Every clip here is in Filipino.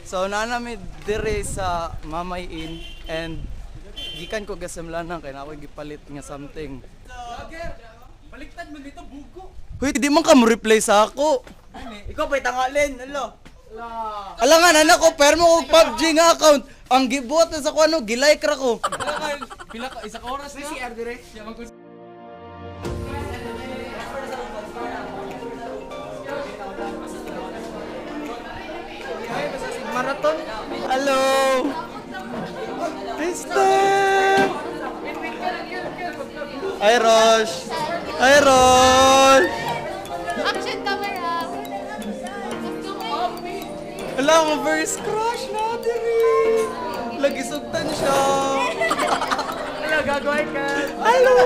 So nanami dire sa Mamay Inn and gikan ko gasamlanan kay na ako gipalit nga something. Baliktad mo dito, bugo. Hoy, di man ka mo reply sa ako. Ikaw ba'y tangalin? Ano? Alangan anak ko, pero mo kong PUBG nga account. Ang gibuhat na sa ko ano, gilike ra ko. Pila ka, isa ka oras na? Si Ardire. Marathon. Hello. Mister. Hi Rosh. Hi Rosh. Action camera! Wala akong first crush na diri. Lagi sugtan siya. Ano, gagawin ka? Hello.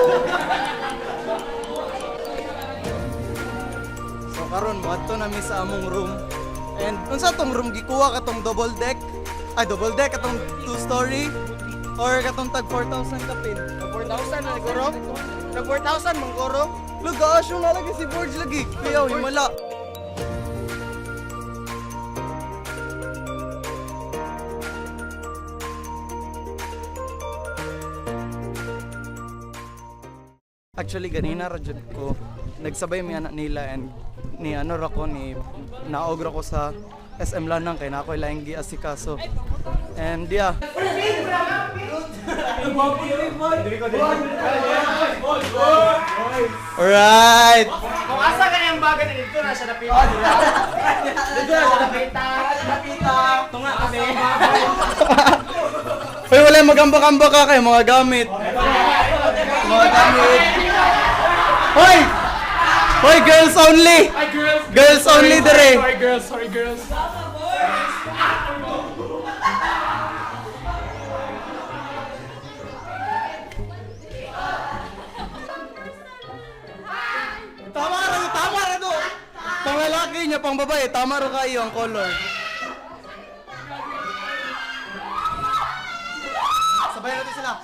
So karon mo ato na mi sa among room. And unsa tong room gikuha katong double deck? Ay double deck katong 2-story or katong tag 4,000 kapin. 4,000 na naguro? Nag 4,000 mong guro? Luga asyo nga lagi si Borge lagi. Kuya himala. Actually ganina ra jud ko nagsabay mi anak nila and ni ano ra ko ni naog ra ko sa SM Lanang kay na ako laing giasikaso. And yeah. Alright. Kung asa ka niyang baga na dito na siya napita. Dito na siya napita. Tunga kami. Hoy wala magamba-gamba ka kay mga gamit. Mga gamit. Hoy! Hoy girls only. Hi girls. Girls only dire. Sorry girls, sorry girls. Tama ra do. Pang lalaki niya, pang babae, tama ra kayo ang color. Sabay natin sila.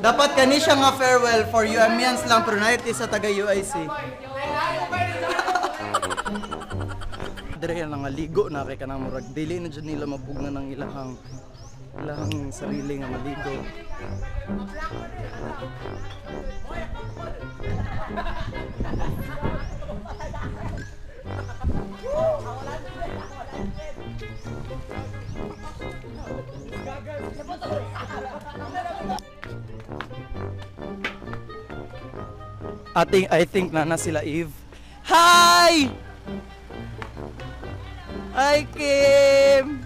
Dapat kani siya nga farewell for UMians lang pero na sa taga UIC. Dire lang nga ligo na kay kanang murag dili na jud nila mapugna ng ilahang sarili nga maligo. I think na sila Eve. Hi! Hi Kim!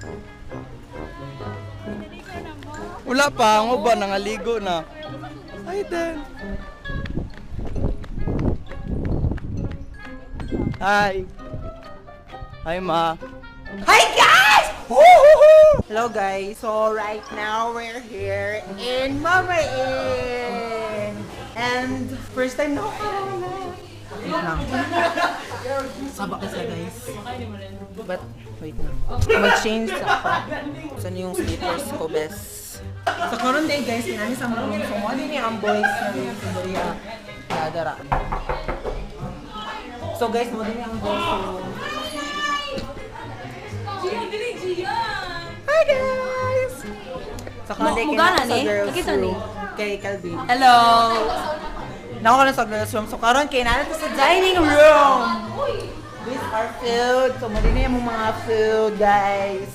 Wala pa, ang uba nangaligo na. Hi Dan! Hi! Hi Ma! Hi guys! Woo-hoo-hoo! Hello guys, so right now we're here in Mamay Inn. And first time na ako. Wait lang. Sabak kasi guys. But wait na. Mag-change ako. Saan yung slippers ko best? Sa karon day guys, kinani sa mga room. So mo din ang boys na rin sa Doria. Dadara. So guys, mo din ang boys. Hi guys! Sa karon day kinani sa girls room. Kay Calvin. Hello! Nako ka na sa girls room. So karon kay nana sa dining room. These are food. So mo din yung mga food guys.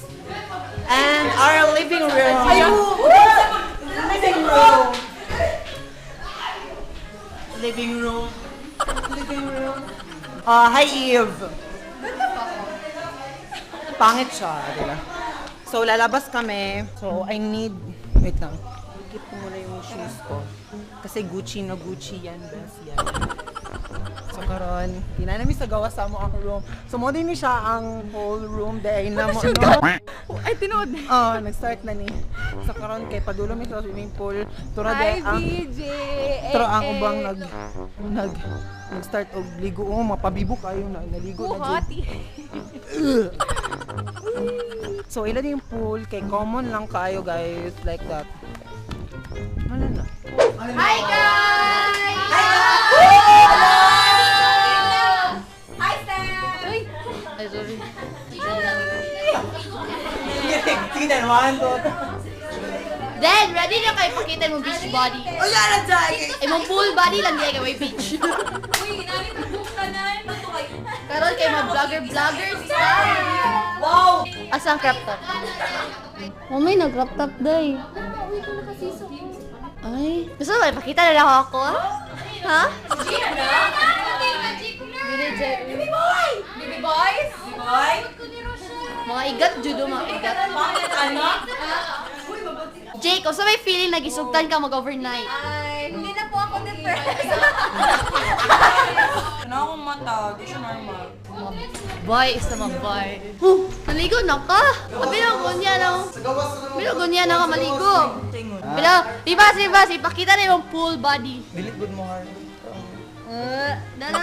And our living room. Living room. Living room. Living room. Hi Eve. Pangit siya, diba? So lalabas kami. So I need, wait lang. Keep ko muna yung shoes ko. Kasi Gucci na Gucci yan, best yan. So karon, namin sa gawas sa mo ang room. So mo din ni siya ang whole room dahil na mo no. Ay, tinood. Oh, nag-start na ni. So karon kay padulo mi sa swimming pool. Tura Hi, dahil ang BJ. Pero ang ubang nag-start og ligo mapabibo kayo na naligo na jud. Hoti. So ila din yung pool kay common lang kayo guys like that. Ano na? Hi, guys! Hi, Sam! Uy! Ay, sorry. Sige, one, two. Then, ready na kayo pakita mo beach body. Oh, yan ang jaggy! Imong full body lang di kayo may beach. Uy, namin nag-book ka na. Karon kay mga vlogger style. Wow! Asang crop top? Oh, may nag-crop top day. Ay, gusto mo ipakita na lang ako? Ha? Baby boy! Baby boys? Baby boy? Mga igat, judo mga igat. Bakit ano? Jake, kung sa may feeling nagisugtan ka mag-overnight. Ay, hindi na po ako depressed. Ano akong mata? Di siya normal. Boy, isa mag-boy. Naligo na ka? Binugunya na. Binugunya na ka maligo. Diba, ipakita na yung full body. Delete good mo heart. Da.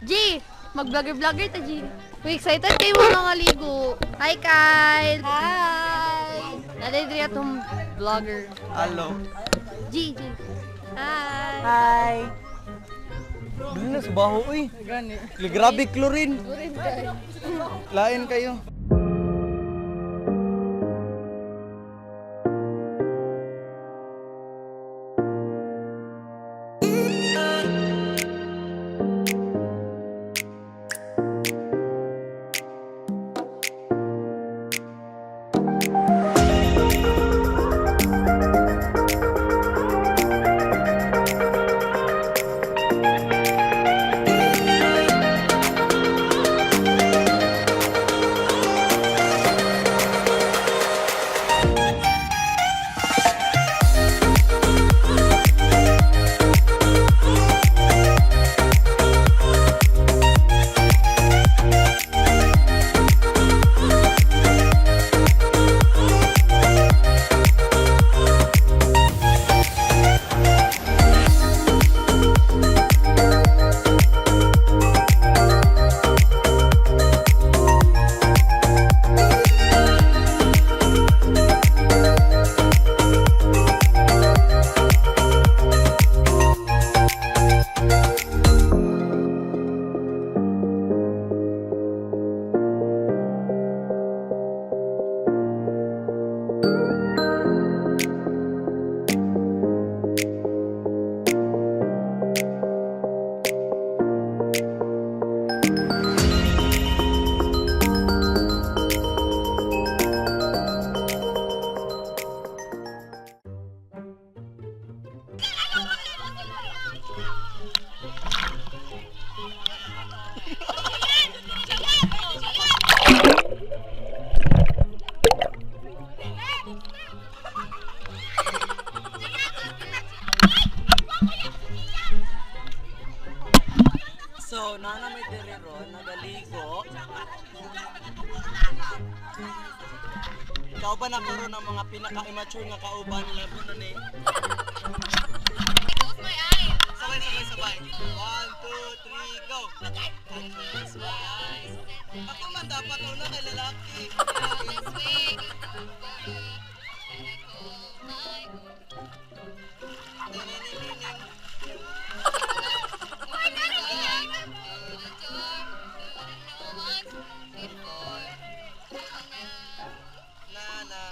G, mag-vlogger ta, G. We excited kayo mga ligo. Hi, Kyle. Hi. Nadadri atong vlogger. Hello. G. Hi. Hi! Dili na sa baho, uy. Gani. Grabe chlorine. Lain kayo. So, nana may diri ron, nagaligo. Ikaw ba nakuro ng mga pinaka-immature nga kauban nila po nun eh? Close my eyes. Sabay. 1, 2, 3, go! Close my eyes. Ako man dapat una kay lalaki. This way. Nana.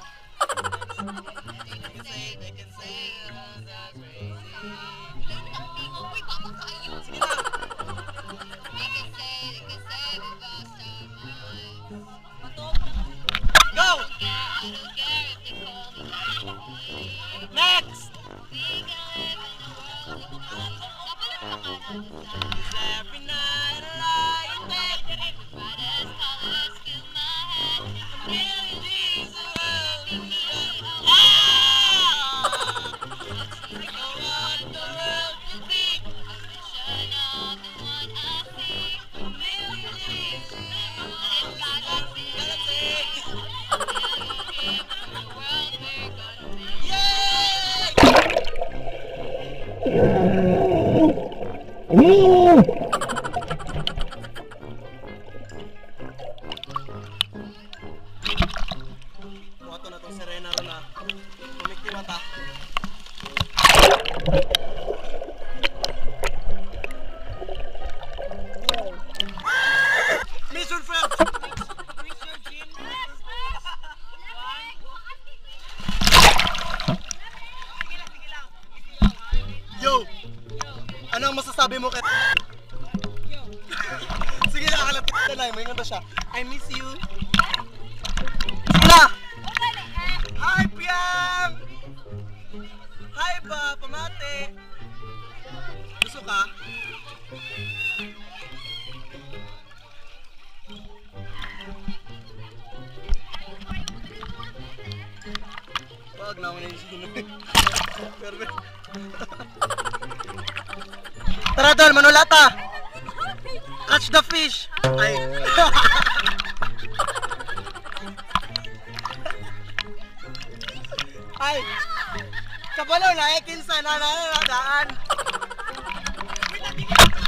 They can say that's crazy. Sige na. Go! Next! Every night I lie in bed. A million dreams around me. I know what the world will be. Buhato na tong Serena ron na. Kumikti mata. Mission failed! Yo! Ano ang masasabi mo kay... Sige na, kalat na lang. May nganda siya. I miss you. Sila! Hi, Piang! Hi ba, pamate? Gusto ka? Wag na ako na yung sino. Perfect. Tara doon, manulata! Catch the fish! Ay! Ay! Kabalo na, kinsa na daan!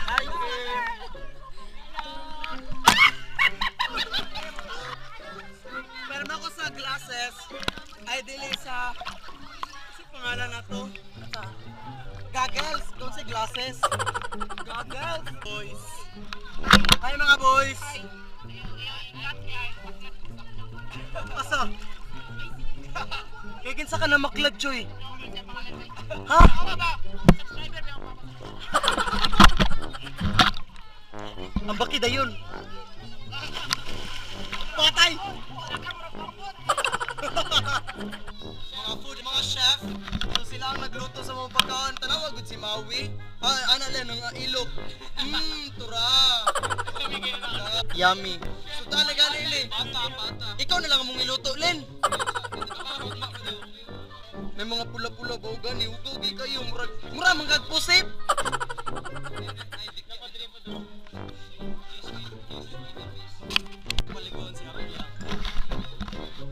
Hi, Kim! Meron ako sa glasses. Ay, dili sa... Ano pangalan na to? Goggles! Doon sa glasses. Goggles! Boys! Hi mga boys! Asa? Kikinsa ka na maklag, Choy? Ha? Ang bakida yun! Patay! Mga food, mga chef, so sila ang nagluto sa mga pagkaon. Tanawag gud si Maui. Ano lang ng ilok. Tura. Yummy. So talaga Lili. Pata. Ikaw na lang mong iluto, Len. May mga pula-pula ba gani? Ugogi kayo, mura manggag pusit.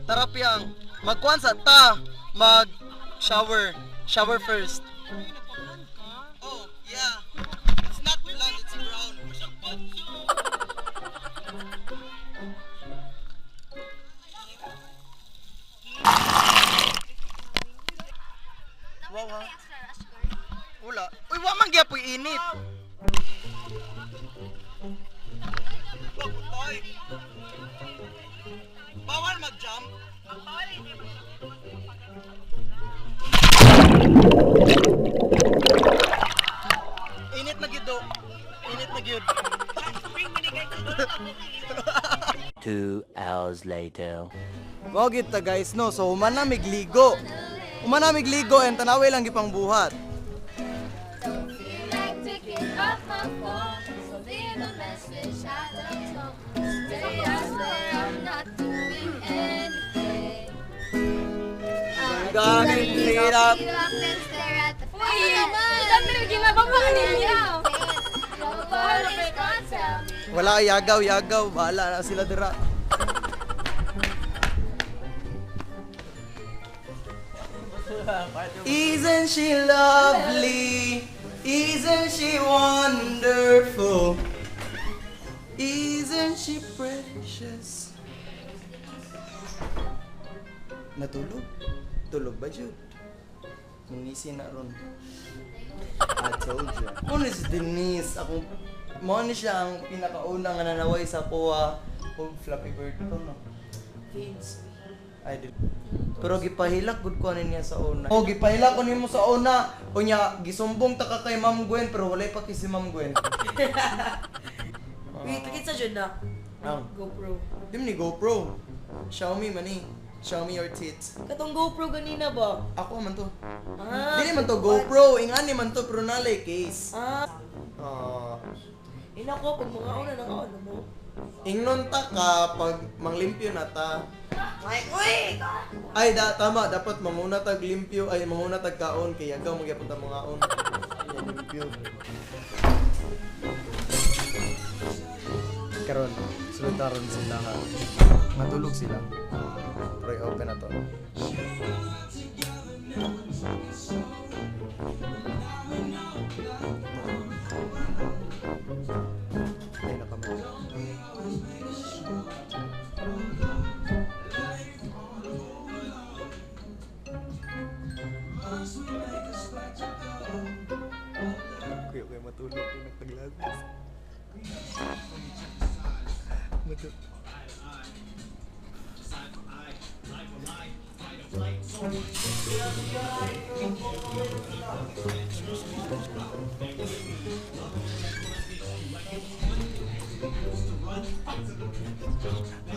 Tara Piang, magkuhan sa ta, mag-shower. Shower first. Oh, yeah. It's not blonde, it's brown. Wow, ha? Wala. Uy, wa man gyapon init. Bakutay. Bawal mag-jump. Init na gyud. Init na gyud. 2 hours later. Mao gid ta guys no. So human na migligo. Human na migligo and tanaway lang gipang buhat. Like taking off my phone, so leave a message at the tone. Stay out there, I'm not doing anything. Gagawin hirap. Then stare at the phone. Uy, naman! Ginabang pa kanina. Nobody's gonna tell me. Wala yagaw. Bahala na sila dira. Isn't she lovely? Isn't she wonderful? Isn't she precious? Natulog? Tulog ba, Jude? Nungisi na ron. I told you. Ano si Denise? Ako, mo ni siya ang pinakaunang nanaway sa kuha o Flappy Bird to, no? Vince. I did. Pero gipahilak gud ko niya sa una. Oh, gipahilak ko nimo sa una. Unya gisumbong ta ka kay Ma'am Gwen pero wala pa si Ma'am Gwen. Wait, kita dyan na. Ang GoPro. dim ni GoPro. Xiaomi man ni. Xiaomi your tits. Katong GoPro ganina ba? Ako man to. Ah, Dili man to GoPro, ingani man to pero nalay case. ah. Ah, Ko, pag mga una nang ano mo. ingnon ta ka pag manglimpyo na ta. Ay, uy! Ay, tama. Dapat manguna tag limpyo. Ay, manguna tag kaon. Kaya agaw magyapon ta mga on. Ay, limpyo. Karon, sulod taron sila ha. Matulog sila. Pero i-open na to. matulog ko nagpaglagas.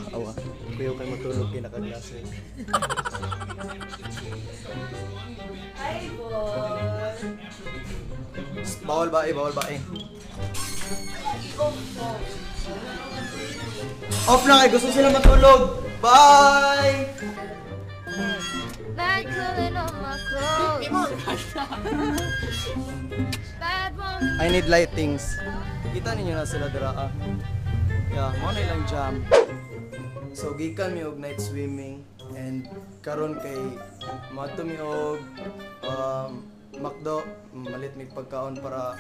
Awa, kuya kayo matulog kayo nakaglases. Hi, boy. Bawal ba eh, bawal ba eh. Off na kayo, gusto sila matulog. Bye! Bad coloring on my clothes. Bad woman. I need lightings. Kita ninyo na sila dira ah. Yeah, mo na ilang jam. So gikan mi og night swimming and karon kay mato mi og makdo malit mi pagkaon para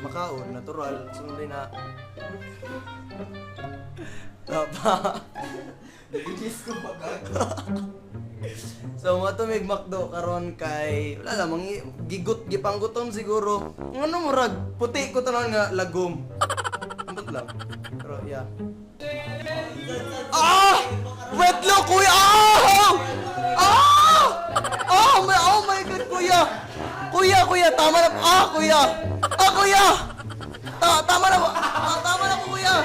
makaon natural sundin na. Tapa. Digis ko pagka. So mato mi makdo karon kay wala lang gigot gipanggutom siguro. Ngano murag puti ko tanan nga lagom. Ambot lang. Pero yeah. Ah! Wet look, kuya! Ah! Ah! Oh my God, kuya! Kuya, tama na. Ah, kuya! Ah, kuya! Tama na po. Tama na po, kuya!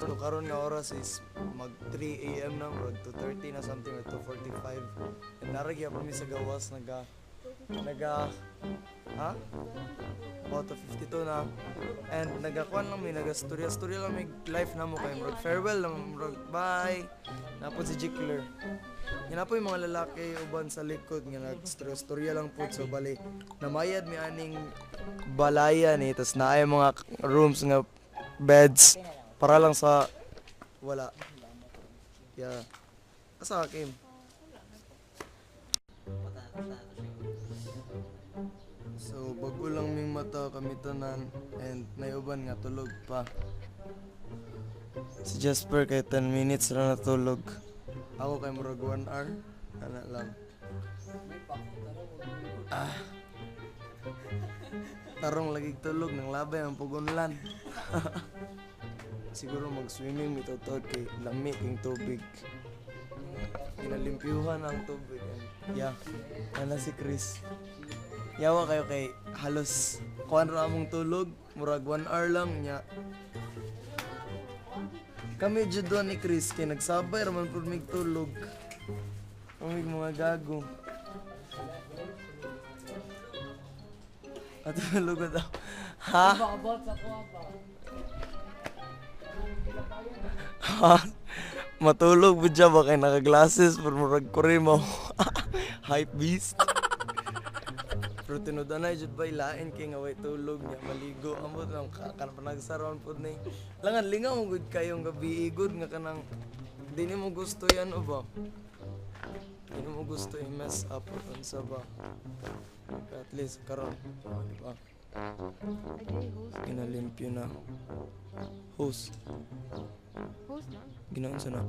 So karon nga oras is mag 3 AM na, mag 2:30 na something or 2:45. And naragya pa mi sa gawas naga ha? About 52 na. And nagakuan lang mi, nagastorya lang mi life na mo kay murag farewell lang murag bye. Napod si Jickler. Yan po yung mga lalaki uban sa likod nga nagstorya lang po so bali. Namayad mi aning balayan eh tas naay mga rooms nga beds para lang sa wala. Yeah. Asa Kim? So bago lang ming mata kami tanan and nayuban nga tulog pa. Si Jasper kay 10 minutes na natulog. Ako kay murag 1 hour. Ana lang. Ah. Tarong lagi tulog ng labay ang pugunlan. Siguro mag-swimming mitotod kay lami king tubig. Kinalimpyuhan ang tubig. Yeah, ana si Chris. Yawa kayo kay halos kuan ra among tulog, murag 1 hour lang nya. Kami jud ni Chris kay nagsabay ra man pud mig tulog. Umig mga gago. At tulog daw. Ha? Ha? Matulog po siya ba kay naka-glasses pero murag kurimo. Hype beast. Pero tinudanay jud ba ilain kay nga way tulog niya maligo amot lang kan panagsaron pud ni. Langan lingaw mo gud kayong gabi good nga kanang di mo gusto yan o ba? Di mo gusto i-mess up o unsa ba? At least karon, di ba? Ginalimpyo na. Hose. Host na. Ginaon sa na.